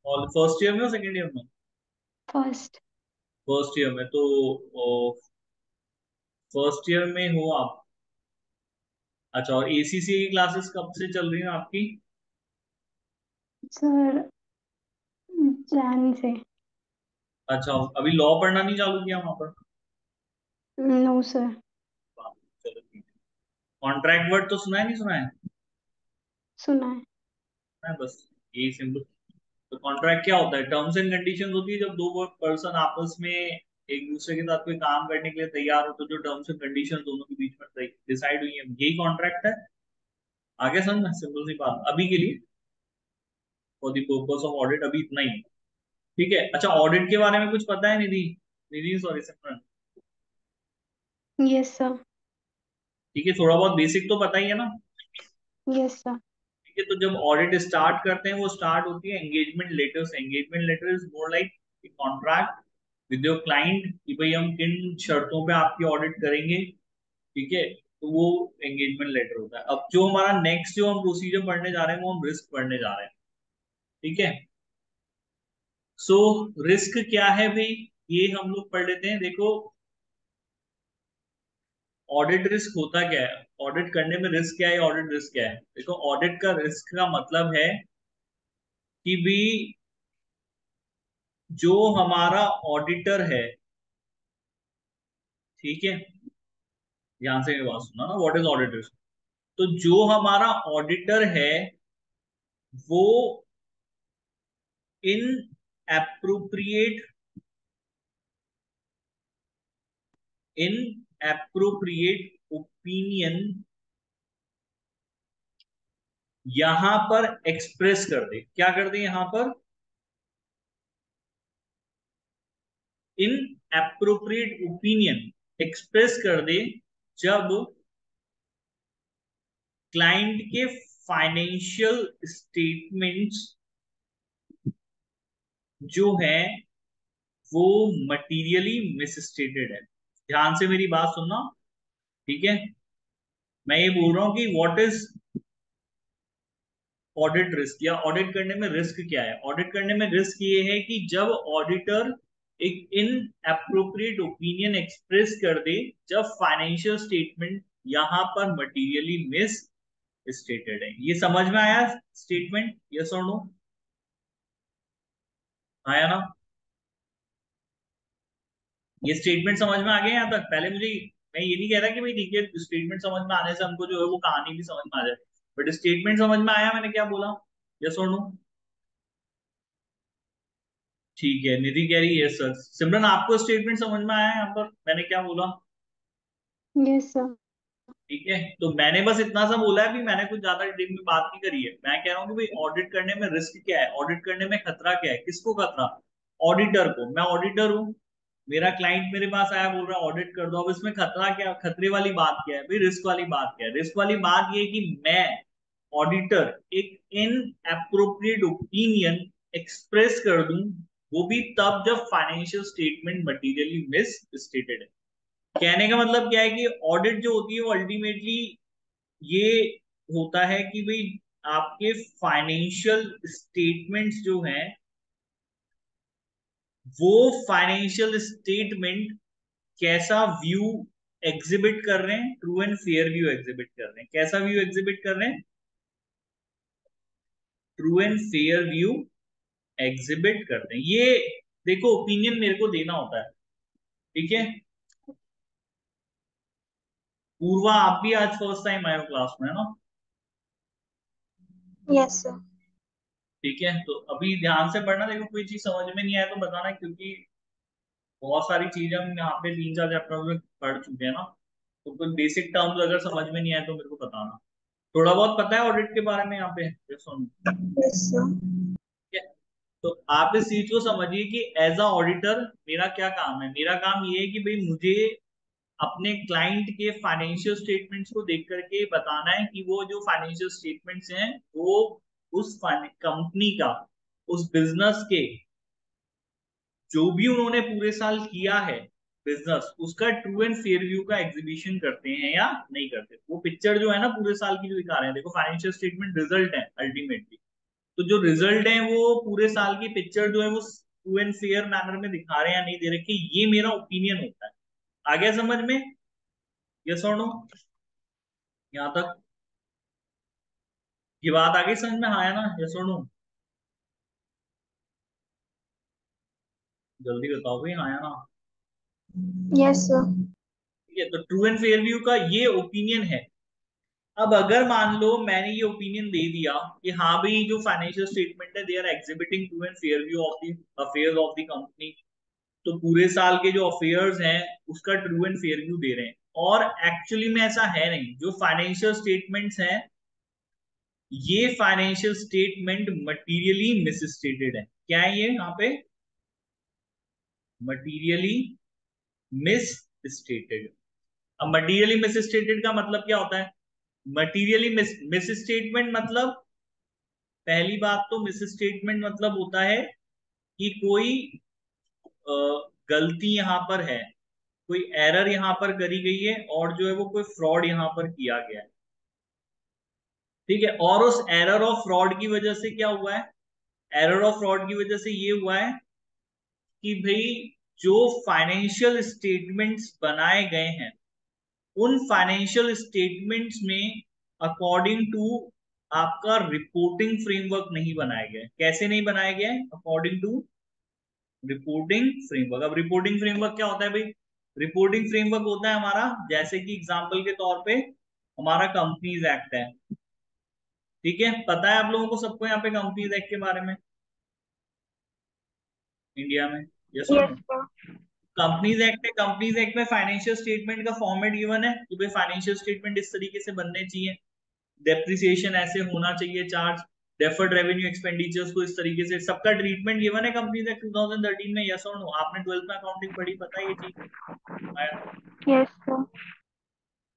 और first year में हो सेकेंड ईयर में? फर्स्ट। फर्स्ट ईयर में तो फर्स्ट ईयर में हो आप। अच्छा, और एसीसी की क्लासेस कब से चल रही हैं आपकी? सर जैन से। अच्छा, अभी लॉ पढ़ना नहीं चालू किया वहां पर? No sir. वाह, चलो ठीक है। कॉन्ट्रैक्ट वर्ड तो सुना है, नहीं सुना है? सुना है। बस यही सिंपल। तो कॉन्ट्रैक्ट क्या होता है? टर्म्स एंड कंडीशंस होती है जब दो पर्सन आपस में एक दूसरे के साथ कोई काम करने के लिए तैयार हो, तो जो टर्म्स एंड कंडीशंस दोनों के बीच में डिसाइड हुई है, यही कॉन्ट्रैक्ट है। आगे समझना, सिंपल सी बात अभी के लिए, for the purpose of audit अभी इतना ही है। ठीक है। अच्छा, ऑडिट के बारे में कुछ पता है Nidhi? Nidhi sorry Simran. Yes sir. ठीक है, थोड़ा बहुत बेसिक तो पता ही है ना? Yes sir. ठीक है, तो जब ऑडिट स्टार्ट करते हैं वो स्टार्ट होती है एंगेजमेंट लेटर से। Engagement letter is more like contract with your client कि भाई हम किन शर्तों पे आपकी ऑडिट करेंगे। ठीक है, तो वो एंगेजमेंट लेटर होता है। अब जो हमारा नेक्स्ट जो हम प्रोसीजर पढ़ने जा रहे हैं वो हम रिस्क पढ़ने जा रहे हैं। ठीक है। सो रिस्क क्या है भाई, ये हम लोग पढ़ लेते हैं। देखो, ऑडिट रिस्क होता क्या है, ऑडिट करने में रिस्क क्या है, ऑडिट रिस्क क्या है? देखो, ऑडिट का रिस्क का मतलब है कि भी जो हमारा ऑडिटर है, ठीक है, ध्यान से मेरी बात सुनना ना, व्हाट इज ऑडिट रिस्क। तो जो हमारा ऑडिटर है वो इन एप्रोप्रिएट इन एप्रोप्रिएट ओपिनियन यहां पर एक्सप्रेस कर दे। क्या कर दे यहां पर? इन एप्रोप्रिएट ओपिनियन एक्सप्रेस कर दे जब क्लाइंट के फाइनेंशियल स्टेटमेंट्स जो है वो मटीरियली मिसस्टेटेड है। ध्यान से मेरी बात सुनना। ठीक है, मैं ये बोल रहा हूं कि व्हाट इज ऑडिट रिस्क, या ऑडिट करने में रिस्क क्या है। ऑडिट करने में रिस्क ये है कि जब ऑडिटर एक इन अप्रोप्रिएट ओपिनियन एक्सप्रेस कर दे जब फाइनेंशियल स्टेटमेंट यहां पर मटीरियली मिस स्टेटेड है। ये समझ में आया स्टेटमेंट, यस और नो? आया ना? ये स्टेटमेंट समझ में आ गया यहाँ तक? पहले मुझे, मैं ये नहीं कह रहा कि भाई ठीक है स्टेटमेंट समझ में आने से हमको जो है वो कहानी भी समझ में आ जाए, बट स्टेटमेंट समझ में आया मैंने क्या बोला, यस और नो? ठीक है, निधि कह रही है सर। सिमरन, आपको स्टेटमेंट समझ में आया यहाँ पर मैंने क्या बोला? Yes sir. ठीक है, तो मैंने बस इतना सा बोला है, भी मैंने कुछ ज्यादा डिटेल में बात नहीं करी है। मैं कह रहा हूँ कि भाई ऑडिट करने में रिस्क क्या है, ऑडिट करने में खतरा क्या है, किसको खतरा? ऑडिटर को। मैं ऑडिटर हूँ, मेरा क्लाइंट मेरे पास आया बोल रहा है ऑडिट कर दो। अब इसमें खतरा क्या, खतरे वाली बात क्या है भाई, रिस्क वाली बात क्या है? रिस्क वाली बात ये है कि मैं ऑडिटर एक इन अप्रोप्रिएट ओपिनियन एक्सप्रेस कर दूं, वो भी तब जब financial statement materially miss stated है। कहने का मतलब क्या है कि ऑडिट जो होती है वो अल्टीमेटली ये होता है कि भाई आपके फाइनेंशियल स्टेटमेंट्स जो हैं वो फाइनेंशियल स्टेटमेंट कैसा व्यू एग्जिबिट कर रहे हैं, true and fair view exhibit कर रहे हैं। कैसा व्यू एग्जिबिट कर रहे हैं? True and fair view exhibit करते हैं ये। देखो, ओपिनियन मेरे को देना होता है। ठीक है, पूर्वा आप भी आज फर्स्ट टाइम आए हो क्लास में, है ना? Yes sir. ठीक है, तो अभी ध्यान से पढ़ना। देखो, कोई चीज समझ में नहीं आया तो बताना, क्योंकि बहुत सारी चीजें हम यहाँ पे 3-4 चैप्टर में पढ़ चुके हैं ना। तो कुछ बेसिक टर्म्स अगर समझ में नहीं आए तो मेरे को बताना। थोड़ा बहुत पता है ऑडिट के बारे में यहाँ पे, ये सुन। Yes sir. ठीक है, तो आप इस चीज को समझिए कि एज अ ऑडिटर मेरा क्या काम है। मेरा काम ये है कि भाई मुझे अपने क्लाइंट के फाइनेंशियल स्टेटमेंट्स को देख करके बताना है कि वो जो फाइनेंशियल स्टेटमेंट्स हैं वो उस कंपनी का, उस बिजनेस के जो भी उन्होंने पूरे साल किया है बिजनेस, उसका ट्रू एंड फेयर व्यू का एग्जीबिशन करते हैं या नहीं करते। वो पिक्चर जो है ना पूरे साल की जो दिखा रहे हैं, देखो फाइनेंशियल स्टेटमेंट रिजल्ट है अल्टीमेटली। तो जो रिजल्ट है वो पूरे साल की पिक्चर जो है वो ट्रू एंड फेयर मैनर में दिखा रहे हैं या नहीं दे रहे, कि ये मेरा ओपिनियन होता है। आ गया समझ में? यस और नो? यहाँ तक ये बात आ गई समझ में? हाँ या ना? यस और नो? जल्दी बताओ भाई, हाँ या ना? Yes sir. ठीक है, तो ट्रू एंड फेयर व्यू का ये ओपिनियन है। अब अगर मान लो मैंने ये ओपिनियन दे दिया कि हाँ भाई जो फाइनेंशियल स्टेटमेंट है they are exhibiting true and fair view of the affairs of the company, तो पूरे साल के जो अफेयर्स हैं उसका ट्रू एंड फेयर व्यू दे रहे हैं। और एक्चुअली में ऐसा है नहीं, जो फाइनेंशियल स्टेटमेंट्स हैं ये फाइनेंशियल स्टेटमेंट मटीरियली मिसस्टेटेड है। क्या है ये यहाँ पे? Materially miss stated. अब मटीरियली मिस स्टेटेड का मतलब क्या होता है? मटीरियली मिस स्टेटमेंट मतलब, पहली बात तो मिस स्टेटमेंट मतलब होता है कि कोई गलती यहां पर है, कोई एरर यहां पर करी गई है और जो है वो कोई फ्रॉड यहां पर किया गया है। ठीक है, और उस एरर और फ्रॉड की वजह से क्या हुआ है? एरर और फ्रॉड की वजह से ये हुआ है कि भाई जो फाइनेंशियल स्टेटमेंट्स बनाए गए हैं उन फाइनेंशियल स्टेटमेंट्स में अकॉर्डिंग टू आपका रिपोर्टिंग फ्रेमवर्क नहीं बनाया गया है। कैसे नहीं बनाया गया है? According to reporting framework. अब रिपोर्टिंग फ्रेमवर्क क्या होता है भाई? रिपोर्टिंग फ्रेमवर्क होता है हमारा, जैसे कि एग्जांपल के तौर पे हमारा कंपनीज एक्ट है। ठीक है, पता है आप लोगों को सबको यहाँ पे कंपनीज एक्ट के बारे में, इंडिया में? यस और yes no? Sir. Companies act है, कंपनीज एक्ट में फाइनेंशियल स्टेटमेंट का फॉर्मेट गिवन है कि भाई फाइनेंशियल स्टेटमेंट इस तरीके से बनने चाहिए, डेप्रिसिएशन ऐसे होना चाहिए, चार्ज डेफर्ड रेवेन्यू एक्सपेंडिचर्स को इस तरीके से, सबका ट्रीटमेंट गिवन है कंपनीज एक्ट 2013 में। यस और नो? आपने 12th में अकाउंटिंग पढ़ी, पता है ये चीज? आया? Yes sir.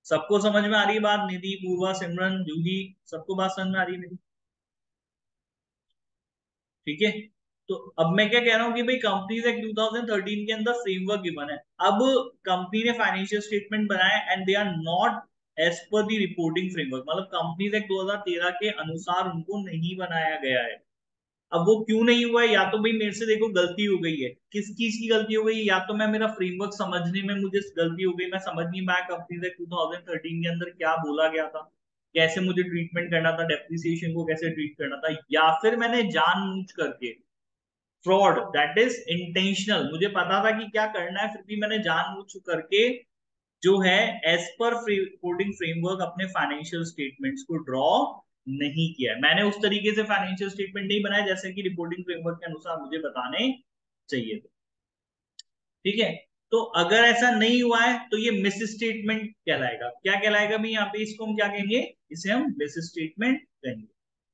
सबको समझ में आ रही है बात? निधि, पूर्वा, सिमरन, जूही, सबको बात समझ में आ रही है मेरी? ठीक है, तो अब मैं क्या कह रहा हूँ कि भाई कंपनीज एक्ट 2013 के अंदर फ्रेमवर्क गिवन है। अब कंपनी ने फाइनेंशियल स्टेटमेंट बनाया and they are not as per the reporting framework, मतलब कंपनीज एक्ट 2013 के अनुसार उनको नहीं बनाया गया है। अब वो क्यों नहीं हुआ है? या तो भाई मेरे से देखो गलती हो गई है, किस चीज की गलती हो गई है? या तो मैं, मेरा फ्रेमवर्क समझने में मुझे गलती हो गई, मैं समझ नहीं पाया कंपनीज एक्ट 2013 के अंदर क्या बोला गया था, कैसे मुझे ट्रीटमेंट करना था, डेप्रिसिएशन को कैसे ट्रीट करना था, या फिर मैंने जानबूझ करके, फ्रॉड दैट इज इंटेंशनल, मुझे पता था कि क्या करना है फिर भी मैंने जानबूझ करके जो है एज पर रिपोर्टिंग फ्रेमवर्क अपने फाइनेंशियल स्टेटमेंट्स को ड्रॉ नहीं किया है। मैंने उस तरीके से फाइनेंशियल स्टेटमेंट नहीं बनाया जैसे कि रिपोर्टिंग फ्रेमवर्क के अनुसार मुझे बताने चाहिए थे। ठीक है, तो अगर ऐसा नहीं हुआ है तो ये मिस स्टेटमेंट कहलाएगा। क्या कहलाएगा भाई यहाँ पे? इसको हम क्या कहेंगे? इसे हम मिस स्टेटमेंट कहेंगे।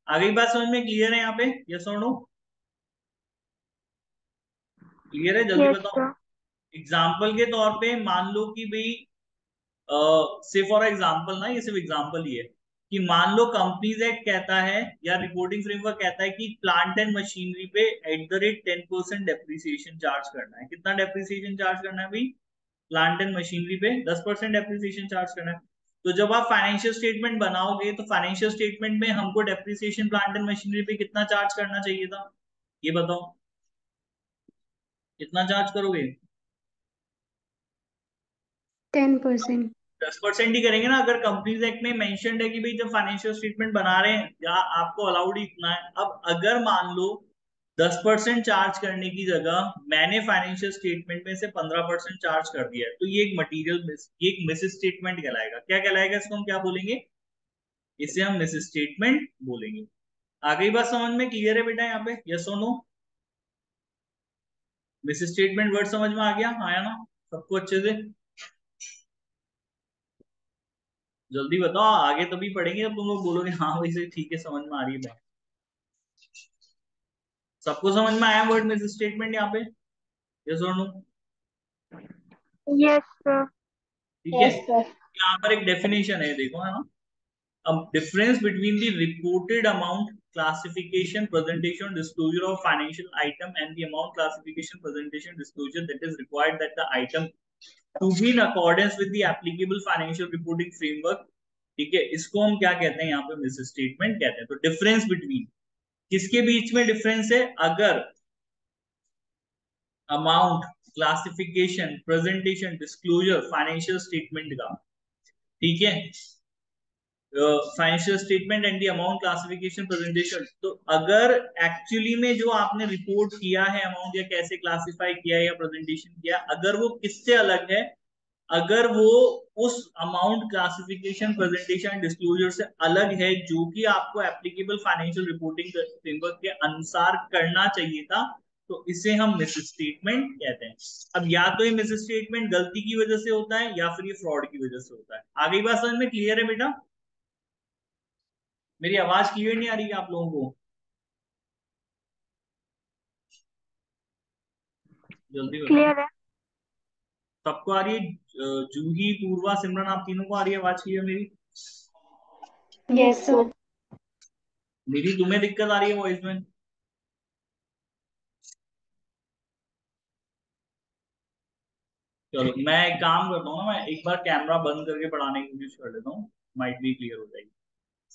आगे बात समझ में क्लियर है यहाँ पे? यस और नो? क्लियर है? जल्दी यस बताओ। सर। एग्जाम्पल के तौर पे मान लो कि भाई से फॉर एग्जाम्पल ना, ये सिर्फ एग्जाम्पल ही है, कि मान लो कंपनीज एक्ट कहता है या रिपोर्टिंग फ्रेमवर्क कहता है कि प्लांट एंड मशीनरी पे at the rate 10% depreciation charge करना है। कितना डेप्रिसिएशन चार्ज करना है भाई? प्लांट एंड मशीनरी पे 10% डेप्रिसिएशन चार्ज करना है। तो जब आप फाइनेंशियल स्टेटमेंट बनाओगे तो फाइनेंशियल स्टेटमेंट में हमको डेप्रिसिएशन प्लांट एंड मशीनरी पे कितना चार्ज करना चाहिए था? ये बताओ, कितना चार्ज करोगे? 10%। 10% ही करेंगे ना, अगर कंपनीज एक्ट में मेंशन्ड है कि भाई जब फाइनेंशियल स्टेटमेंट बना रहे हैं या आपको अलाउड ही इतना है। अब अगर मान लो 10% चार्ज करने की जगह मैंने फाइनेंशियल स्टेटमेंट में से 15% चार्ज कर दिया है, तो ये एक मटीरियल मिस, ये एक मिस स्टेटमेंट कहलाएगा। क्या कहलाएगा? इसको हम क्या बोलेंगे? इसे हम मिस स्टेटमेंट बोलेंगे। आ गई बात समझ में? क्लियर है बेटा यहाँ पे? यस और नो? मिस स्टेटमेंट वर्ड समझ में आ गया? आया ना सबको अच्छे से? जल्दी बताओ, आगे तभी पढ़ेंगे जब तुम लोग बोलोगे हाँ वैसे ठीक है समझ में आ रही है बात। सबको समझ में आया वर्ड मिस स्टेटमेंट यहाँ पे? यस और नो? Yes sir. ठीक है, यस सर। यहाँ पर एक डेफिनेशन है, देखो है ना। अब difference between the reported amount classification presentation disclosure of financial item and the amount classification presentation disclosure that is required that the item to be in accordance with the applicable financial reporting framework. ठीक है, इसको हम क्या कहते हैं यहाँ पे? Miss statement कहते हैं। तो डिफरेंस बिटवीन, किसके बीच में डिफरेंस है? अगर amount, classification, presentation, disclosure financial statement का, ठीक है, financial statement and the amount, classification, presentation, तो अगर एक्चुअली में जो आपने रिपोर्ट किया है अमाउंट या कैसे क्लासिफाई किया है या प्रेजेंटेशन किया, अगर वो किससे अलग है, अगर वो उस अमाउंट, क्लासिफिकेशन, प्रेजेंटेशन, डिस्क्लोजर से अलग है जो कि आपको एप्लीकेबल फाइनेंशियल रिपोर्टिंग फ्रेमवर्क के अनुसार करना चाहिए था, तो इसे हम मिस स्टेटमेंट कहते हैं। अब या तो ये मिस स्टेटमेंट गलती की वजह से होता है या फिर ये फ्रॉड की वजह से होता है। आगे बात समझ में क्लियर है बेटा? मेरी आवाज क्लियर नहीं आ रही है आप लोगों को? जल्दी बताओ। क्लियर है। सबको आ रही है? जूही, पूर्वा, सिमरन, आप तीनों को आ रही है आवाज क्लियर मेरी? Yes sir. मेरी तुम्हें दिक्कत आ रही है वॉइस में? चलो मैं एक काम करता हूँ ना, मैं एक बार कैमरा बंद करके पढ़ाने की कोशिश कर लेता हूँ, माइट भी क्लियर हो जाएगी।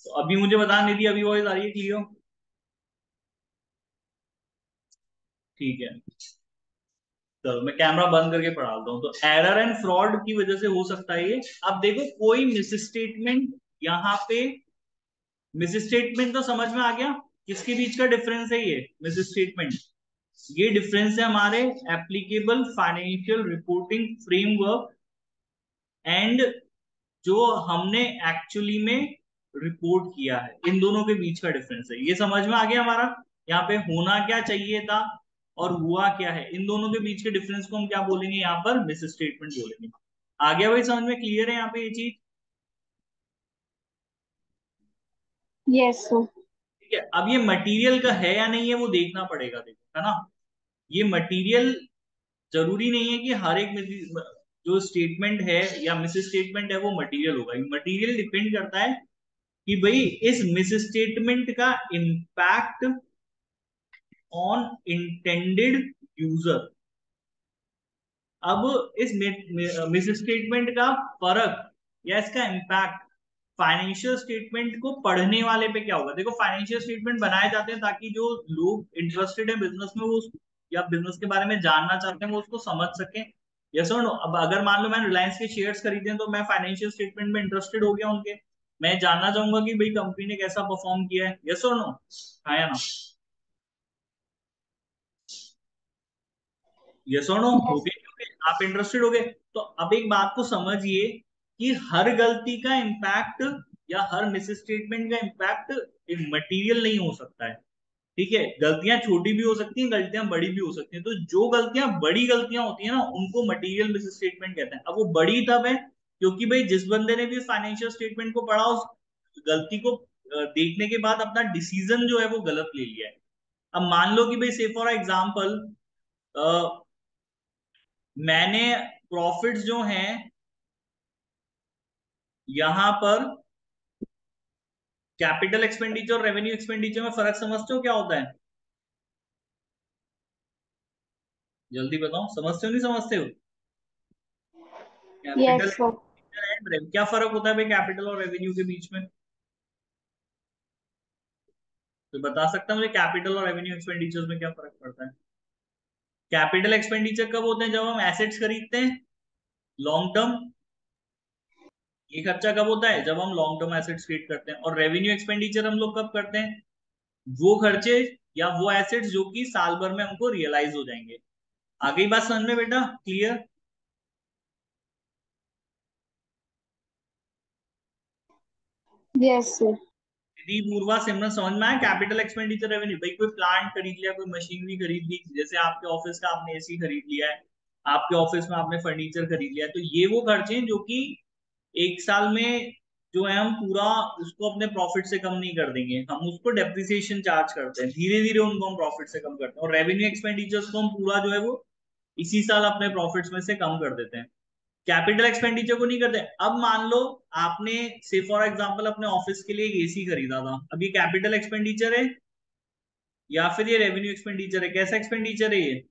तो अभी मुझे बता नहीं दी, अभी वॉइस आ रही है क्लियर? ठीक है, चलो मैं कैमरा बंद करके पढ़ाता हूँ। तो एरर एंड फ्रॉड की वजह से हो सकता है ये। अब देखो कोई मिस स्टेटमेंट यहाँ पे, मिस स्टेटमेंट तो समझ में आ गया किसके बीच का डिफरेंस है ये मिस स्टेटमेंट? ये डिफरेंस है हमारे applicable financial reporting framework and जो हमने एक्चुअली में रिपोर्ट किया है, इन दोनों के बीच का डिफरेंस है। ये समझ में आ गया हमारा? यहाँ पे होना क्या चाहिए था और हुआ क्या है, इन दोनों के बीच के डिफरेंस को हम क्या बोलेंगे? यहाँ पर मिस स्टेटमेंट बोलेंगे। आ गया भाई समझ में? क्लियर है यहाँ पे ये चीज? Yes sir. ठीक है, अब ये मटेरियल का है या नहीं है वो देखना पड़ेगा, देखो है ना। ये मटेरियल जरूरी नहीं है कि हर एक जो स्टेटमेंट है या मिस स्टेटमेंट है वो मटेरियल होगा। मटेरियल डिपेंड करता है कि भाई इस मिस स्टेटमेंट का इम्पैक्ट ऑन इंटेंडेड यूजर। अब इस मिस स्टेटमेंट का फर्क या इसका इम्पैक्ट फाइनेंशियल स्टेटमेंट को पढ़ने वाले पे क्या होगा? देखो फाइनेंशियल स्टेटमेंट बनाए जाते हैं ताकि जो लोग इंटरेस्टेड है बिजनेस में वो या बिजनेस के बारे में जानना चाहते हैं वो उसको समझ सकें। यस और नो? अब अगर मान लो मैंने रिलायंस के शेयर्स खरीदे हैं तो मैं फाइनेंशियल स्टेटमेंट में इंटरेस्टेड हो गया उनके, मैं जानना चाहूंगा कि भाई कंपनी ने कैसा परफॉर्म किया है। यस और नो? हाँ या ना? यस और नो हो गए? क्योंकि आप इंटरेस्टेड हो गए। तो अब एक बात को समझिए कि हर गलती का इम्पैक्ट या हर मिस स्टेटमेंट का इम्पैक्ट मटेरियल नहीं हो सकता है। ठीक है, गलतियां छोटी भी हो सकती हैं, गलतियां बड़ी भी हो सकती हैं। तो जो गलतियां बड़ी गलतियां होती है ना उनको मटेरियल मिस स्टेटमेंट कहते हैं। अब वो बड़ी तब है क्योंकि भाई जिस बंदे ने भी फाइनेंशियल स्टेटमेंट को पढ़ा उस गलती को देखने के बाद अपना डिसीजन जो है वो गलत ले लिया है। अब मान लो कि भाई से फॉर एग्जाम्पल मैंने प्रॉफिट्स जो हैं यहां पर, कैपिटल एक्सपेंडिचर और रेवेन्यू एक्सपेंडिचर में फर्क समझते हो क्या होता है? जल्दी बताओ, समझते हो नहीं समझते हो? Capital yes sir. Expenditure and क्या फर्क होता है भाई कैपिटल और रेवेन्यू के बीच में? तो बता सकता हूँ मुझे कैपिटल और रेवेन्यू एक्सपेंडिचर में क्या फर्क पड़ता है? कैपिटल एक्सपेंडिचर कब होते हैं? जब हम एसेट्स खरीदते हैं लॉन्ग टर्म। ये खर्चा कब होता है? जब हम लॉन्ग टर्म एसेट्स क्रिएट करते हैं। और रेवेन्यू एक्सपेंडिचर हम लोग कब करते हैं? वो खर्चे या वो एसेट्स जो कि साल भर में हमको रियलाइज हो जाएंगे। आ गई बात समझ में बेटा? क्लियर? Yes sir. यदि पूर्वा सिमरन समझ में आया कैपिटल एक्सपेंडिचर रेवेन्यू? भाई कोई प्लांट खरीद लिया, कोई मशीनरी खरीद ली, जैसे आपके ऑफिस का आपने एसी खरीद लिया है, आपके ऑफिस में आपने फर्नीचर खरीद लिया है, तो ये वो खर्चे हैं जो कि एक साल में जो है हम पूरा उसको अपने प्रॉफिट से कम नहीं कर देंगे, हम उसको डेप्रिसिएशन चार्ज करते हैं, धीरे धीरे उनको हम प्रॉफिट से कम करते हैं। और रेवेन्यू एक्सपेंडिचर्स को हम पूरा जो है वो इसी साल अपने प्रॉफिट्स में से कम कर देते हैं, कैपिटल एक्सपेंडिचर को नहीं करते। अब मान लो आपने से फॉर एग्जांपल अपने ऑफिस के लिए एक एसी खरीदा था, अब ये कैपिटल एक्सपेंडिचर है या फिर ये रेवेन्यू एक्सपेंडिचर है? कैसा एक्सपेंडिचर है ये?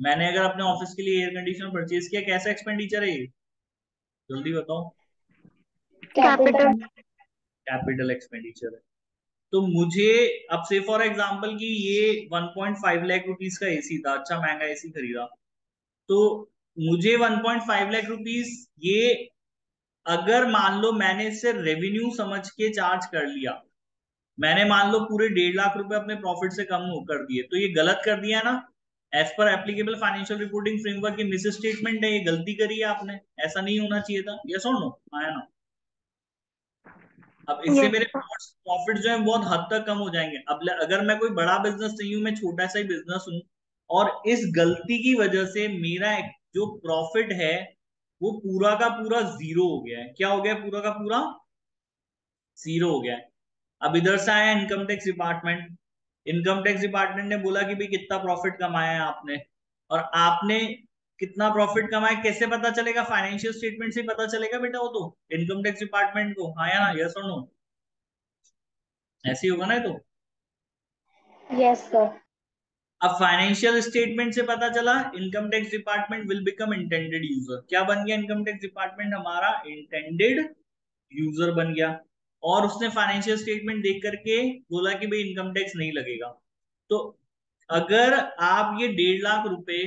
मैंने अगर अपने ऑफिस के लिए एयर कंडीशनर परचेज किया, कैसा एक्सपेंडिचर है ये? जल्दी बताओ। कैपिटल। कैपिटल एक्सपेंडिचर है। तो मुझे अब से फॉर एग्जांपल कि ये 1.5 लाख रुपीस का एसी था, अच्छा महंगा एसी खरीदा, तो मुझे 1.5 लाख रुपीस ये, अगर मान लो मैंने इससे रेवेन्यू समझ के चार्ज कर लिया, मैंने मान लो पूरे 1.5 लाख रुपए अपने प्रॉफिट से कम कर दिए, तो ये गलत कर दिया ना। As per applicable financial reporting framework की मिस स्टेटमेंट है, ये गलती करी है आपने, ऐसा नहीं होना चाहिए था। यस और नो, आया ना। अब इससे यस मेरे सर। प्रॉफिट जो है बहुत हद तक कम हो जाएंगे। अब अगर मैं कोई बड़ा बिजनेस नहीं हूं, मैं छोटा सा ही बिजनेस हूं, और इस गलती की वजह से मेरा जो प्रॉफिट है वो पूरा का पूरा जीरो हो गया है। क्या हो गया? पूरा का पूरा जीरो हो गया है। अब इधर से आया income tax department. Income tax department ने बोला कि भाई कितना प्रॉफिट कमाया है आपने, और आपने कितना प्रॉफिट कमाया कैसे पता चलेगा? फाइनेंशियल स्टेटमेंट से पता चलेगा बेटा, वो तो इनकम टैक्स डिपार्टमेंट को। हाँ या ना, यस और नो? ऐसे ही होगा ना ये तो। Yes sir. अब फाइनेंशियल स्टेटमेंट से पता चला, income tax department will become intended user. क्या बन गया? इनकम टैक्स डिपार्टमेंट हमारा इंटेंडेड यूजर बन गया। और उसने फाइनेंशियल स्टेटमेंट देख करके बोला कि भाई इनकम टैक्स नहीं लगेगा। तो अगर आप ये 1.5 लाख रुपए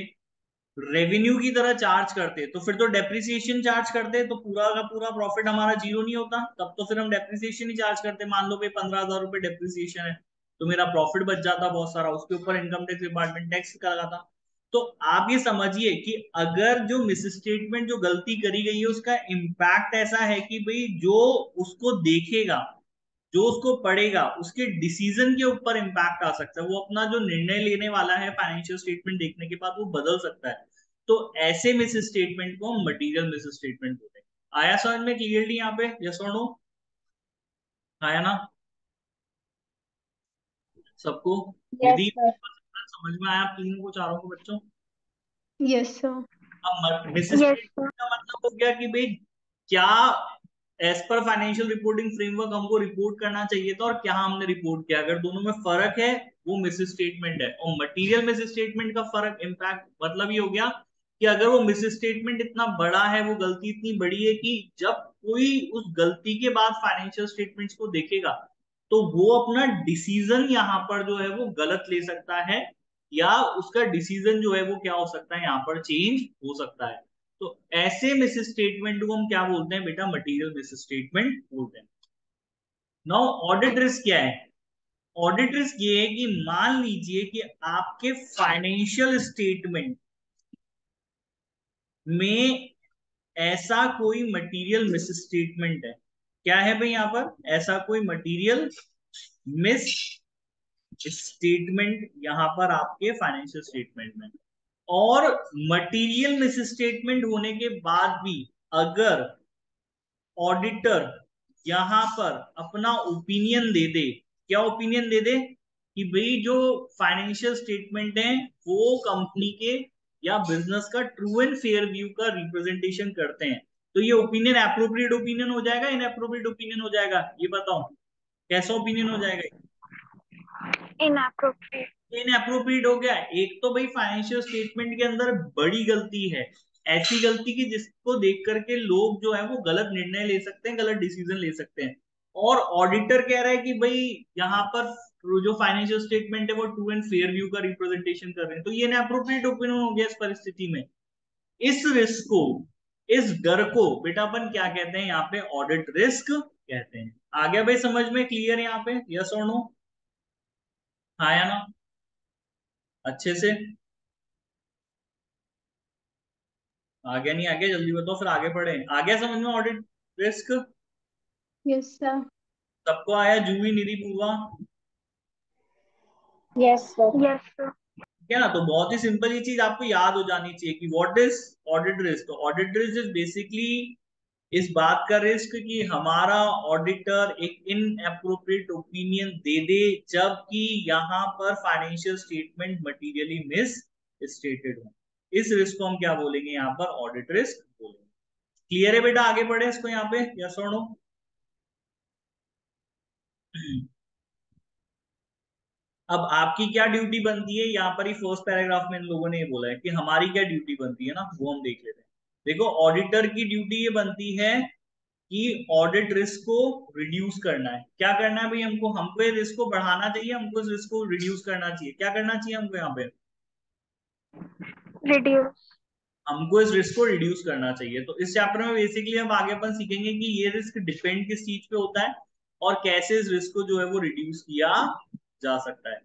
रेवेन्यू की तरह चार्ज करते, तो फिर तो डेप्रिसिएशन चार्ज करते, तो पूरा का पूरा प्रॉफिट हमारा जीरो नहीं होता? तब तो फिर हम डेप्रिसिएशन ही चार्ज करते। मान लो भाई 15,000 रुपए डेप्रिसिएशन है, तो मेरा प्रॉफिट बच जाता बहुत सारा, उसके ऊपर इनकम टैक्स डिपार्टमेंट टैक्स का लगाता। तो आप ये समझिए कि अगर जो मिस स्टेटमेंट जो गलती करी गई है उसका इम्पैक्ट ऐसा है कि भाई जो उसको देखेगा, जो उसको पढ़ेगा, उसके डिसीजन के ऊपर इम्पैक्ट आ सकता है। वो अपना जो निर्णय लेने वाला है फाइनेंशियल स्टेटमेंट देखने के बाद, वो बदल सकता है। तो ऐसे मिस स्टेटमेंट को हम मटीरियल मिस स्टेटमेंट बोलते हैं। आया समझ में क्लियरली यहाँ पे? यस और नो? आया ना सबको? Yes Nidhi, sir. समझ में आया आप तीनों को, चारों को बच्चों? Yes sir. अब मिस यस स्टेटमेंट सर। का मतलब हो गया कि भाई क्या as per financial reporting framework हमको रिपोर्ट करना चाहिए था, और क्या हमने रिपोर्ट किया। अगर दोनों में फर्क है, वो मिस स्टेटमेंट है। और मटीरियल मिस स्टेटमेंट का फर्क इम्पैक्ट मतलब ये हो गया कि अगर वो मिस स्टेटमेंट इतना बड़ा है, वो गलती इतनी बड़ी है कि जब कोई उस गलती के बाद फाइनेंशियल स्टेटमेंट्स को देखेगा, तो वो अपना डिसीजन यहाँ पर जो है वो गलत ले सकता है, या उसका डिसीजन जो है वो क्या हो सकता है, यहाँ पर चेंज हो सकता है। तो ऐसे मिस स्टेटमेंट को हम क्या बोलते हैं बेटा? मटीरियल मिस स्टेटमेंट बोलते हैं। नाउ ऑडिट रिस्क क्या है? ऑडिट रिस्क ये है कि मान लीजिए कि आपके फाइनेंशियल स्टेटमेंट में ऐसा कोई मटीरियल मिस स्टेटमेंट है। क्या है भाई यहां पर? ऐसा कोई मटीरियल मिस स्टेटमेंट यहां पर आपके फाइनेंशियल स्टेटमेंट में। और मटीरियल मिस स्टेटमेंट होने के बाद भी अगर ऑडिटर यहां पर अपना ओपिनियन दे दे, क्या ओपिनियन दे दे? कि भाई जो फाइनेंशियल स्टेटमेंट है वो कंपनी के या बिजनेस का ट्रू एंड फेयर व्यू का रिप्रेजेंटेशन करते हैं, तो ये ओपिनियन अप्रोप्रिएट ओपिनियन हो जाएगा, इनअप्रोप्रिएट ओपिनियन हो जाएगा? ये बताओ कैसा ओपिनियन हो जाएगा? इनअप्रोप्रिएट। इनअप्रोप्रिएट हो गया। एक तो भाई फाइनेंशियल स्टेटमेंट के अंदर बड़ी गलती है, ऐसी गलती की जिसको देख करके लोग जो है वो गलत निर्णय ले सकते हैं, गलत डिसीजन ले सकते हैं। और ऑडिटर कह रहा है कि भाई यहाँ पर जो फाइनेंशियल स्टेटमेंट है वो ट्रू एंड फेयर व्यू का रिप्रेजेंटेशन कर रहे हैं, तो ये इनअप्रोप्रिएट ओपिनियन हो गया इस परिस्थिति में। इस रिस्क को, इस डर को बेटा अपन क्या कहते हैं? यहाँ पे ऑडिट रिस्क कहते हैं। आ गया भाई समझ में? क्लियर यहाँ पे? यस और नो? हाँ या ना? अच्छे से? आगे नहीं आगे? जल्दी बताओ फिर आगे बढ़े। आ गया समझ में ऑडिट रिस्क? Yes sir. सबको आया? Juhi, Nidhi, Purva? Yes sir. Yes sir. क्या ना, तो बहुत ही सिंपल ये चीज आपको याद हो जानी चाहिए कि व्हाट इज ऑडिट रिस्क। तो ऑडिट रिस्क इज बेसिकली इस बात का रिस्क कि हमारा ऑडिटर एक इनअप्रोप्रिएट ओपिनियन दे दे जबकि यहाँ पर financial statement materially miss stated हो। इस रिस्क को हम क्या बोलेंगे? यहाँ पर ऑडिट रिस्क बोलेंगे। क्लियर है बेटा? आगे बढ़े इसको यहाँ पे, यस और नो? अब आपकी क्या ड्यूटी बनती है यहाँ पर ही फर्स्ट पैराग्राफ में इन लोगों ने ये बोला है कि हमारी क्या ड्यूटी बनती है ना, वो हम देख लेते हैं। देखो ऑडिटर की ड्यूटी ये बनती है कि ऑडिट रिस्क को रिड्यूस करना है। क्या करना है भाई हमको ये रिस्क को बढ़ाना चाहिए, हमको इस रिस्क को रिड्यूस करना चाहिए। क्या करना चाहिए हमको यहाँ पे? रिड्यूस। हमको इस रिस्क को रिड्यूस करना चाहिए। तो इस चैप्टर में बेसिकली हम आगे अपन सीखेंगे कि ये रिस्क डिपेंड किस चीज पे होता है और कैसे इस रिस्क को जो है वो रिड्यूस किया जा सकता है।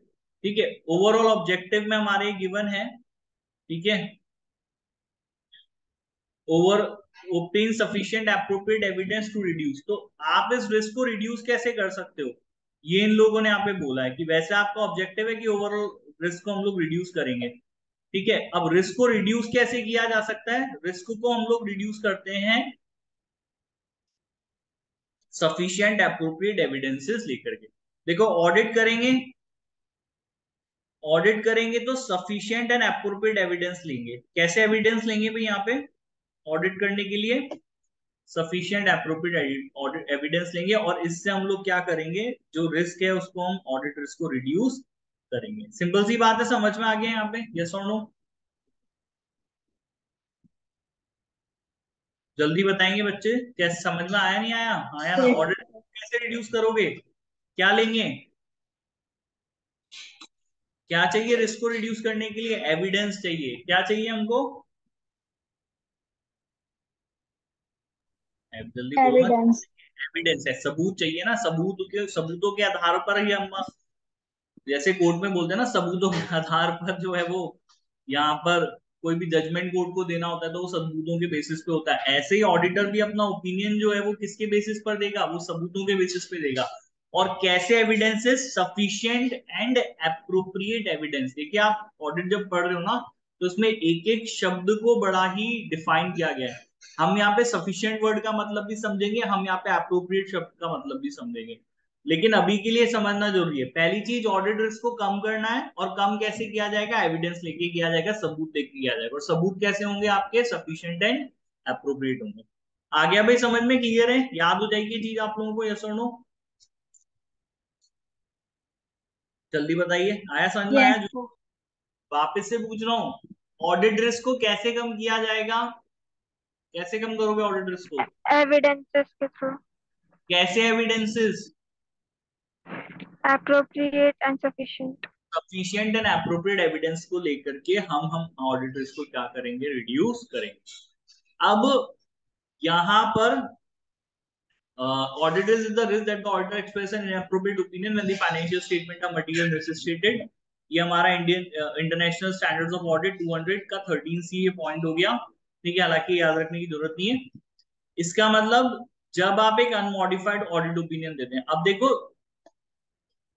ठीक है, ओवरऑल ऑब्जेक्टिव में हमारे गिवन है। ठीक है, over obtain sufficient appropriate evidence to reduce। तो आप इस रिस्क को रिड्यूस कैसे कर सकते हो, ये इन लोगों ने यहाँ पे बोला है कि वैसे आपका ऑब्जेक्टिव है कि ओवरऑल रिस्क को हम लोग रिड्यूस करेंगे। ठीक है, अब रिस्क को रिड्यूस कैसे किया जा सकता है? रिस्क को हम लोग रिड्यूस करते हैं सफिशिएंट एप्रोप्रिएट एविडेंसेस लेकर के। देखो ऑडिट करेंगे तो सफिशिएंट एंड एप्रोप्रिएट एविडेंस लेंगे। कैसे एविडेंस लेंगे भाई यहाँ पे ऑडिट करने के लिए? सफिशिएंट एप्रोप्रिएट ऑडिट एविडेंस लेंगे और इससे हम लोग क्या करेंगे, जो रिस्क है उसको हम ऑडिट रिस्क को रिड्यूस करेंगे। सिंपल सी बात है, समझ में आ गया यहाँ पे? यस और नो? जल्दी बताएंगे बच्चे, कैसे समझ में आया नहीं आया? आया ना? यस। ऑडिट कैसे रिड्यूस करोगे? क्या लेंगे? क्या चाहिए रिस्क को रिड्यूस करने के लिए? एविडेंस चाहिए। क्या चाहिए हमको? जल्दी बोलो ना। एविडेंस। एविडेंस है, सबूत चाहिए ना। सबूतों के आधार पर ही हम, जैसे कोर्ट में बोलते हैं ना, सबूतों के आधार पर जो है वो यहाँ पर कोई भी जजमेंट कोर्ट को देना होता है तो वो सबूतों के बेसिस पे होता है। ऐसे ही ऑडिटर भी अपना ओपिनियन जो है वो किसके बेसिस पर देगा? वो सबूतों के बेसिस पे देगा। और कैसे evidences? Sufficient and appropriate evidence. देखिए, आप ऑडिट जब पढ़ रहे हो ना तो उसमें एक एक शब्द को बड़ा ही डिफाइन किया गया है। हम यहाँ पे सफिशिएंट वर्ड का मतलब भी समझेंगे, हम यहाँ पे एप्रोप्रिएट शब्द का मतलब भी समझेंगे। लेकिन अभी के लिए समझना जरूरी है, पहली चीज ऑडिट रिस्क को कम करना है। और कम कैसे किया जाएगा? एविडेंस लेके किया जाएगा, सबूत लेके किया जाएगा। और सबूत कैसे होंगे आपके? सफिशिएंट एंड अप्रोप्रिएट होंगे। आ गया भाई समझ में? क्लियर है? याद हो जाएगी ये चीज आप लोगों को? यस और नो? जल्दी बताइए, आया समझ में? आया? यस। वापस से पूछ रहा हूँ, ऑडिट रिस्क को कैसे कम किया जाएगा? कैसे कम करोगे ऑडिट रिस्क को? एविडेंसेस के थ्रू। कैसे evidences? Appropriate and sufficient. Sufficient and appropriate evidence को लेकर के हम ऑडिट रिस्क को क्या करेंगे? रिड्यूस करेंगे। अब यहां पर auditors is the risk that the auditor express an inappropriate opinion when the financial statement are material misstated। ये हमारा Indian international standards of audit 200 का 13C ये पॉइंट हो गया। ठीक है, हालांकि याद रखने की जरूरत नहीं है। इसका मतलब जब आप एक अनमॉडिफाइड ऑडिट ओपिनियन देते हैं, अब देखो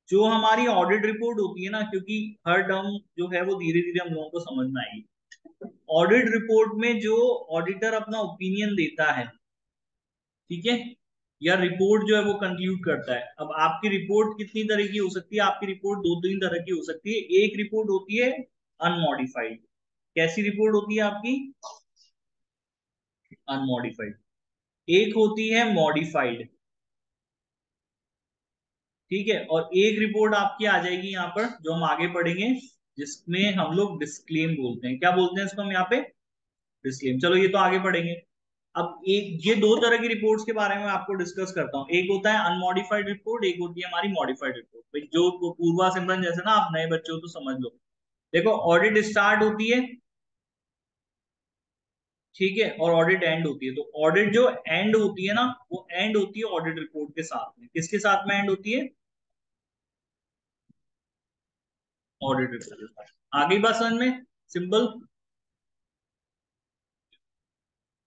जो हमारी ऑडिट रिपोर्ट होती है ना, क्योंकि हर टर्म जो है वो धीरे धीरे हम लोगों को समझ में आएगी। ऑडिट रिपोर्ट में जो ऑडिटर अपना ओपिनियन देता है, ठीक है, या रिपोर्ट जो है वो कंक्लूड करता है। अब आपकी रिपोर्ट कितनी तरह की हो सकती है? आपकी रिपोर्ट दो तीन तरह की हो सकती है। एक रिपोर्ट होती है अनमॉडिफाइड। कैसी रिपोर्ट होती है आपकी? अनमॉडिफाइड। एक होती है मॉडिफाइड। ठीक है, और एक रिपोर्ट आपकी आ जाएगी यहाँ पर जो हम आगे पढ़ेंगे, जिसमें हम लोग डिस्क्लेम बोलते हैं। क्या बोलते हैं इसको हम यहाँ पे? डिस्क्लेम। चलो ये तो आगे पढ़ेंगे। अब एक ये दो तरह की रिपोर्ट्स के बारे में आपको डिस्कस करता हूँ। एक होता है अनमॉडिफाइड रिपोर्ट, एक होती है हमारी मॉडिफाइड रिपोर्ट। भाई जो पूर्वा सिमरन जैसे ना, आप नए बच्चे हो तो समझ लो। देखो, ऑडिट स्टार्ट होती है, ठीक है, और ऑडिट एंड होती है। तो ऑडिट जो एंड होती है ना, वो एंड होती है ऑडिट रिपोर्ट के साथ में। किसके साथ में एंड होती है? ऑडिट रिपोर्ट के साथ। आ गई बात समझ में? सिंपल।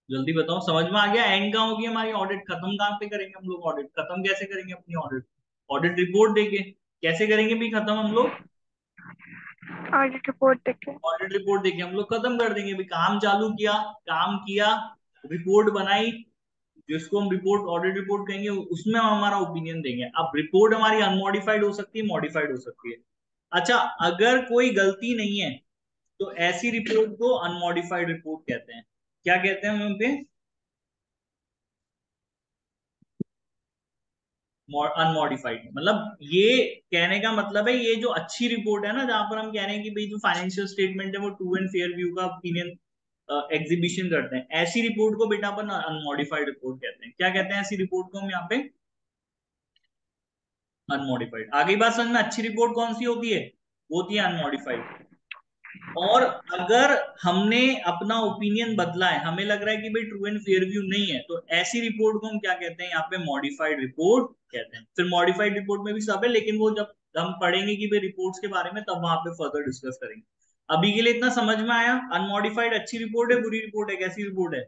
जल्दी बताओ, समझ में आ गया? एंड कहाँ होगी हमारी ऑडिट? खत्म कहाँ पे करेंगे हम लोग ऑडिट? खत्म कैसे करेंगे अपनी ऑडिट? ऑडिट रिपोर्ट देके। कैसे करेंगे भी खत्म हम लोग? ऑडिट रिपोर्ट देखे। ऑडिट रिपोर्ट देके हम लोग खत्म कर देंगे भी। काम चालू किया, काम किया, रिपोर्ट बनाई, जिसको हम रिपोर्ट ऑडिट रिपोर्ट कहेंगे, उसमें हम हमारा ओपिनियन देंगे। अब रिपोर्ट हमारी अनमॉडिफाइड हो सकती है, मॉडिफाइड हो सकती है। अच्छा, अगर कोई गलती नहीं है तो ऐसी रिपोर्ट को अनमॉडिफाइड रिपोर्ट कहते हैं। क्या कहते हैं हम पे? अनमॉडिफाइड। मतलब ये कहने का मतलब है, ये जो अच्छी रिपोर्ट है ना, जहां पर हम कह रहे हैं कि भाई जो फाइनेंशियल स्टेटमेंट है वो ट्रू एंड फेयर व्यू का ओपिनियन एग्जीबिशन करते हैं, ऐसी रिपोर्ट को बेटा अपन अनमॉडिफाइड रिपोर्ट कहते हैं। क्या कहते हैं ऐसी रिपोर्ट को हम यहाँ पे? अनमॉडिफाइड। आगे बात समझ में? अच्छी रिपोर्ट कौन सी होती है? वो होती है अनमॉडिफाइड। और अगर हमने अपना ओपिनियन बदला है, हमें लग रहा है कि भाई ट्रू एंड फेयर व्यू नहीं है, तो ऐसी रिपोर्ट को हम क्या कहते हैं? यहाँ पे मॉडिफाइड रिपोर्ट कहते हैं। फिर मॉडिफाइड रिपोर्ट में भी सब है, लेकिन वो जब हम पढ़ेंगे कि भाई रिपोर्ट्स के बारे में, तब वहां पे फर्दर डिस्कस करेंगे। अभी के लिए इतना समझ में आया? अनमॉडिफाइड अच्छी रिपोर्ट है, बुरी रिपोर्ट है, कैसी रिपोर्ट है?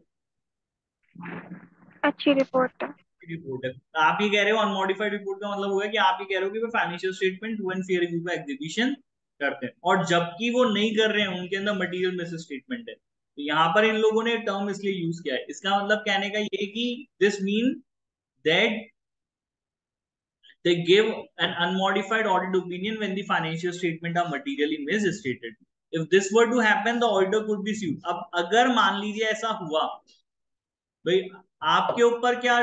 अच्छी रिपोर्ट है। रिपोर्ट है। तो आप ये कह रहे हो अनमॉडिफाइड रिपोर्ट का मतलब हुआ कि आप ये कह रहे हो कि वो financial statement true and fair view का एग्जीबिशन करते हैं, और जबकि वो नहीं कर रहे हैं, उनके अंदर मटेरियल मिस स्टेटमेंट है। तो यहाँ पर इन लोगों ने टर्म इसलिए यूज किया है। इसका मतलब कहने का ये कि this mean that they give an unmodified audit opinion when the financial statement are materially misstated. If this were to happen, the auditor could be sued. अब अगर मान लीजिए ऐसा हुआ, भाई आपके ऊपर क्या,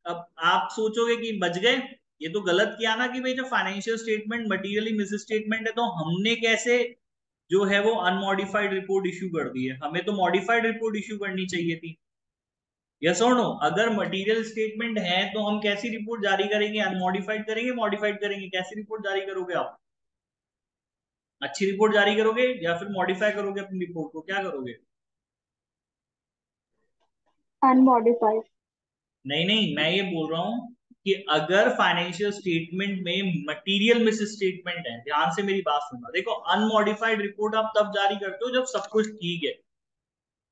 अब आप सोचोगे कि बच गए, ये तो गलत किया ना कि भाई जब financial statement materially miss statement है, तो हमने कैसे जो है वो अनमॉडिफाइड रिपोर्ट इश्यू कर दी है? हमें तो मॉडिफाइड रिपोर्ट इश्यू करनी चाहिए थी। यस और नो? अगर मटेरियल स्टेटमेंट है तो हम कैसी रिपोर्ट जारी करेंगे? अनमॉडिफाइड करेंगे, मॉडिफाइड करेंगे? कैसी रिपोर्ट जारी करोगे आप? अच्छी रिपोर्ट जारी करोगे या फिर मॉडिफाई करोगे अपनी रिपोर्ट को? क्या करोगे? अनमॉडिफाइड। नहीं नहीं, मैं ये बोल रहा हूं कि अगर फाइनेंशियल स्टेटमेंट में मटेरियल मिस स्टेटमेंट है, ध्यान से मेरी बात सुनना, देखो अनमॉडिफाइड रिपोर्ट आप तब जारी करते हो जब सब कुछ ठीक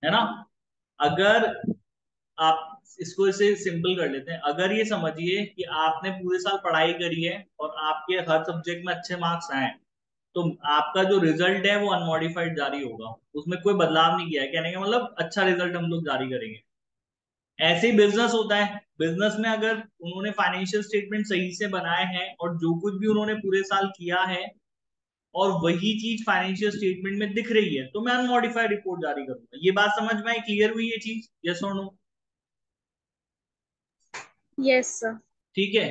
है ना? अगर आप इसको इसे सिंपल कर लेते हैं, अगर ये समझिए कि आपने पूरे साल पढ़ाई करी है और आपके हर सब्जेक्ट में अच्छे मार्क्स आए, तो आपका जो रिजल्ट है वो अनमॉडिफाइड जारी होगा, उसमें कोई बदलाव नहीं किया है। कहने का मतलब अच्छा रिजल्ट हम लोग जारी करेंगे। ऐसे ही बिजनेस होता है, बिजनेस में अगर उन्होंने फाइनेंशियल स्टेटमेंट सही से बनाए हैं और जो कुछ भी उन्होंने पूरे साल किया है और वही चीज फाइनेंशियल स्टेटमेंट में दिख रही है, तो मैं अनमॉडिफाइड रिपोर्ट जारी करूंगा। ये बात समझ में आई? क्लियर हुई ये चीज? यस और नो? Yes sir. ठीक है।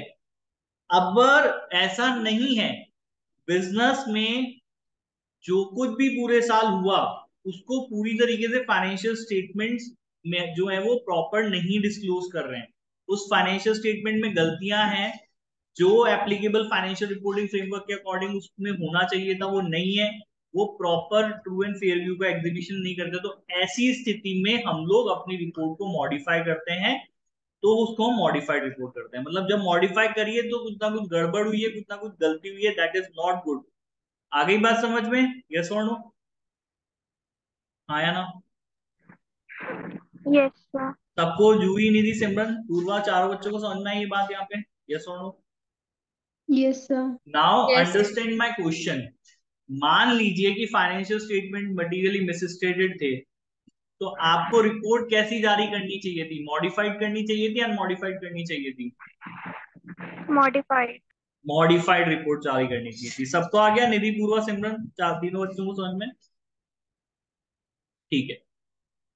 अगर ऐसा नहीं है, बिजनेस में जो कुछ भी पूरे साल हुआ उसको पूरी तरीके से फाइनेंशियल स्टेटमेंट्स में जो है वो प्रॉपर नहीं डिस्क्लोज कर रहे हैं, उस फाइनेंशियल स्टेटमेंट में गलतियां हैं, जो एप्लीकेबल फाइनेंशियल रिपोर्टिंग फ्रेमवर्क के अकॉर्डिंग उसमें होना चाहिए था वो नहीं है, वो proper true and fair view का एग्जीबिशन नहीं करते, तो ऐसी स्थिति में हम लोग अपनी रिपोर्ट को मॉडिफाई करते हैं। तो उसको हम मॉडिफाइड रिपोर्ट करते हैं। मतलब जब मॉडिफाई करिए तो कुछ ना कुछ गड़बड़ हुई है, कुछ ना कुछ गलती हुई है, दैट इज नॉट गुड। आ गई बात समझ में? यस और नो? हाँ या ना? Yes sir. सबको जूही, निधि, सिमरन, पूर्वा, चारों बच्चों को समझ में आई ये बात यहाँ पे? यस और no? Yes sir. Now yes sir. Understand my question. मान लीजिए कि फाइनेंशियल स्टेटमेंट मटीरियली मिसस्टेटेड थे, तो आपको रिपोर्ट कैसी जारी करनी चाहिए थी? मॉडिफाइड करनी चाहिए थी, अनमॉडिफाइड करनी चाहिए थी? मॉडिफाइड। मॉडिफाइड रिपोर्ट जारी करनी चाहिए थी। सबको आ गया? निधि, पूर्वा, सिमरन, चार तीनों बच्चों को समझ में? ठीक है।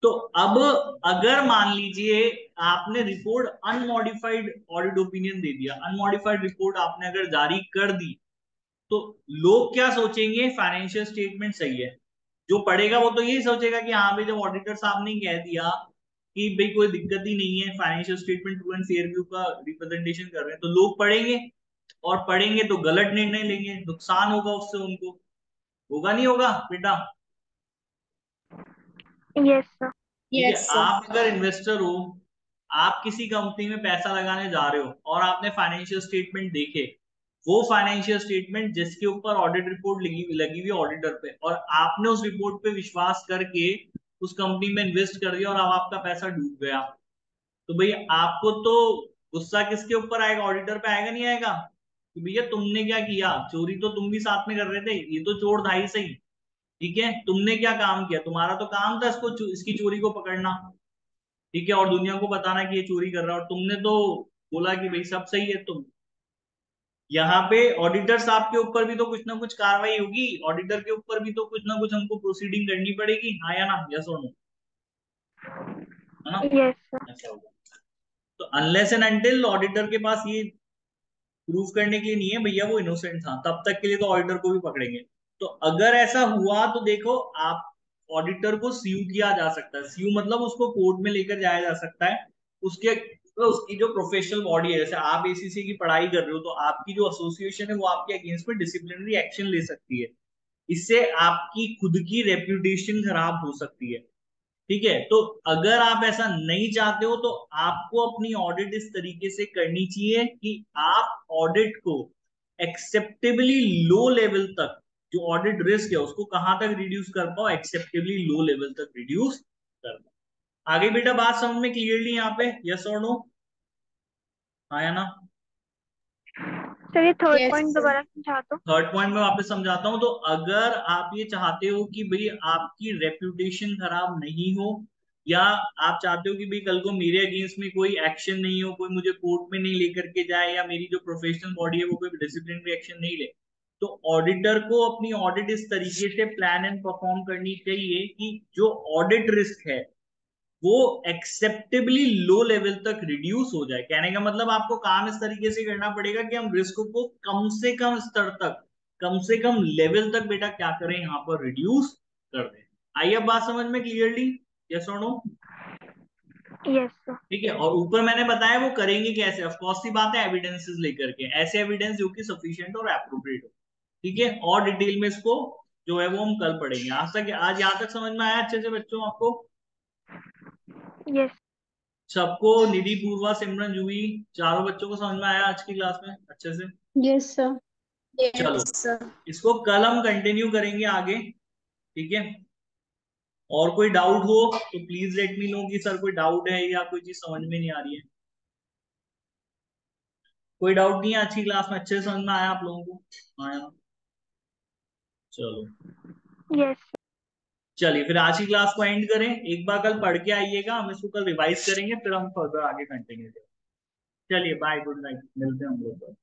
तो अब अगर मान लीजिए आपने रिपोर्ट अनमॉडिफाइड ऑडिट ओपिनियन दे दिया, अनमॉडिफाइड रिपोर्ट आपने अगर जारी कर दी, तो लोग क्या सोचेंगे? फाइनेंशियल स्टेटमेंट सही है। जो पढ़ेगा वो तो यही सोचेगा कि हाँ भाई, जब ऑडिटर साहब ने कह दिया कि भाई कोई दिक्कत ही नहीं है, financial statement true and fair view का रिप्रेजेंटेशन कर रहे हैं, तो लोग पढ़ेंगे, और पढ़ेंगे तो गलत निर्णय लेंगे, नुकसान होगा उससे उनको। होगा नहीं होगा बेटा? Yes sir. ठीक है। Yes sir. आप अगर इन्वेस्टर हो, आप किसी कंपनी में पैसा लगाने जा रहे हो और आपने फाइनेंशियल स्टेटमेंट देखे, वो फाइनेंशियल स्टेटमेंट जिसके ऊपर ऑडिट रिपोर्ट लगी हुई ऑडिटर पे, और आपने उस रिपोर्ट पे विश्वास करके उस कंपनी में इन्वेस्ट कर दिया और अब आपका पैसा डूब गया, तो भाई आपको तो गुस्सा किसके ऊपर आएगा? ऑडिटर पे आएगा नहीं आएगा? कि भैया तुमने क्या किया? चोरी तो तुम भी साथ में कर रहे थे, ये तो चोर था ही सही। ठीक है, तुमने क्या काम किया? तुम्हारा तो काम था इसको इसकी चोरी को पकड़ना, ठीक है, और दुनिया को बताना कि ये चोरी कर रहा है, और तुमने तो बोला कि भाई सब सही है। तुम यहाँ पे ऑडिटर साहब के ऊपर भी तो कुछ ना कुछ कार्रवाई होगी, ऑडिटर के ऊपर भी तो कुछ ना कुछ हमको प्रोसीडिंग करनी पड़ेगी। हाँ या ना? यस और नो? है ना? Yes sir. ऐसा होगा। तो अनलेस एंड अनटिल ऑडिटर के पास ये प्रूव करने के लिए नहीं है भैया वो इनोसेंट था, तब तक के लिए तो ऑडिटर को भी पकड़ेंगे। तो अगर ऐसा हुआ तो देखो, आप ऑडिटर को सीयू किया जा सकता है। सीयू मतलब उसको कोर्ट में लेकर जाया जा सकता है। उसके तो उसकी जो प्रोफेशनल बॉडी है, जैसे आप एसीसी की पढ़ाई कर रहे हो तो आपकी जो एसोसिएशन है वो आपके अगेंस्ट में डिसिप्लिनरी एक्शन ले सकती है। इससे आपकी खुद की रेप्यूटेशन खराब हो सकती है। ठीक है, तो अगर आप ऐसा नहीं चाहते हो तो आपको अपनी ऑडिट इस तरीके से करनी चाहिए कि आप ऑडिट को एक्सेप्टेबली लो लेवल तक, जो ऑडिट रिस्क है उसको कहां तक रिड्यूस कर पाओ, एक्सेप्टेबली लो लेवल तक रिड्यूस कर पाओ। आगे बेटा बात समझ में क्लियरली यहाँ पे, यस और नो? हाँ या ना? सर ये थर्ड Yes, पॉइंट sir. दोबारा समझा दो। थर्ड पॉइंट में वापस समझाता हूं। तो अगर आप ये चाहते हो कि भाई आपकी रेप्यूटेशन खराब नहीं हो, या आप चाहते हो कि भाई कल को मेरे अगेंस्ट में कोई एक्शन नहीं हो, कोई मुझे कोर्ट में नहीं लेकर के जाए, या मेरी जो प्रोफेशनल बॉडी है वो कोई डिसिप्लिनरी एक्शन नहीं ले, तो ऑडिटर को अपनी ऑडिट इस तरीके से प्लान एंड परफॉर्म करनी चाहिए कि जो ऑडिट रिस्क है वो एक्सेप्टेबली लो लेवल तक रिड्यूस हो जाए। कहने का मतलब आपको काम इस तरीके से करना पड़ेगा कि हम रिस्क को कम से कम स्तर तक, कम से कम लेवल तक बेटा क्या करें, यहाँ पर रिड्यूस कर दें। आइए अब बात समझ में क्लियरली, यस और नो? Yes sir. ठीक है, और ऊपर मैंने बताया वो करेंगे कैसे। ऑफ कोर्स सी बात है, एविडेंसेस लेकर के, ऐसे एविडेंस जो कि सफिशिएंट और एप्रोप्रिएट हो। ठीक है, और डिटेल में इसको जो है वो हम कल पढ़ेंगे। आज यहाँ तक समझ में आया अच्छे से बच्चों आपको? यस। सबको, निधि, पूर्वा, सिमरन, जूही, चारों बच्चों को समझ में आया आज की क्लास में अच्छे से? Yes, sir. चलो, Yes, sir. इसको कल हम कंटिन्यू करेंगे आगे। ठीक है, और कोई डाउट हो तो प्लीज लेट मी नो कि सर कोई डाउट है या कोई चीज समझ में नहीं आ रही है। कोई डाउट नहीं है? आज की क्लास में अच्छे से समझ में आया आप लोगों को? आया? चलो, यस। चलिए फिर आज की क्लास को एंड करें। एक बार कल पढ़ के आइएगा, हम इसको कल रिवाइज करेंगे, फिर हम फर्दर आगे कंटिन्यू करेंगे। चलिए बाय, गुड नाइट, मिलते हैं हम लोग।